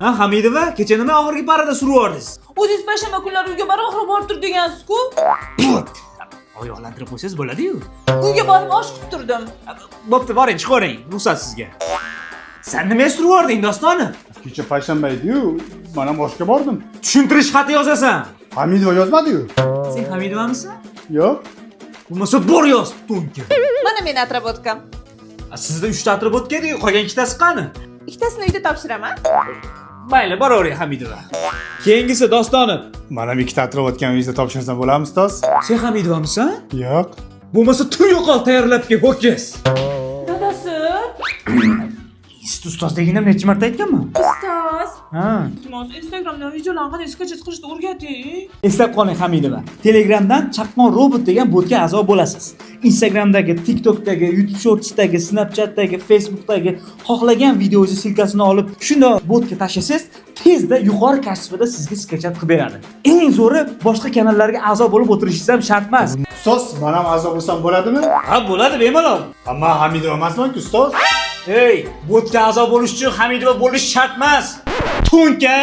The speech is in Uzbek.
Ha, Hamidova, kecha nima oxirgi parada surib yordingiz? O'zingiz payshanba kunlari uyga baroqroq borib tur degansiz-ku. Oyoqlantirib qo'ysangiz bo'ladi-yu. Uyga borib osh qilib turdim. Bo'pti, boring, chiqaring. Ruxsat sizga. Sen nima surib yording, Dostoni? Kecha payshanba edi-yu, men ham oshga bordim. Tushuntirish xati yozasan. Hamidova yozmadi-yu. Sen Hamidovamisan? Yo'q. Bo'lmasa bor yoz, to'nka. Mana meni atrobotkam. Sizda 3 ta atribut edi-yu, qolgan ikkitasi qani? Ikkitasini uyda topshiraman. Mayli, boravering Hamidova. Keyingisi Dostoni. Men ham ikkita atrof o'tgan uyingizda topshirsam bo'ladimi, ustoz? Sen Hamidovamisan? Yo'q. Bo'lmasa tur yo'qol tayyorlab kel, ho'kiz. Dadasi, Ustozligini necha marta aytganman? ustoz. Ha. Iltimos, Instagramdan videolarni qanday sketch qilishni o'rgating. Eslab qoling Hamidova. Telegramdan Chaqqon robot degan botga a'zo bo'lasiz. Instagramdagi, TikTokdagi, YouTube Shortsdagi, Snapchatdagi, Facebookdagi xohlagan videongizni silkasini olib, shunda botga tashlasangiz, tezda yuqori kashfida sizga sketchat qilib beradi. Eng zo'ri, boshqa kanallarga a'zo bo'lib o'tirishingiz ham shart emas. Ustoz, men ham a'zo bo'lsam bo'ladimi? Ha, bo'ladi bemalol. Ammo Hamidova emasman-ku, ustoz. Ey, botga a'zo bo'lish uchun Hamidova bo'lish shart emas. To'nka.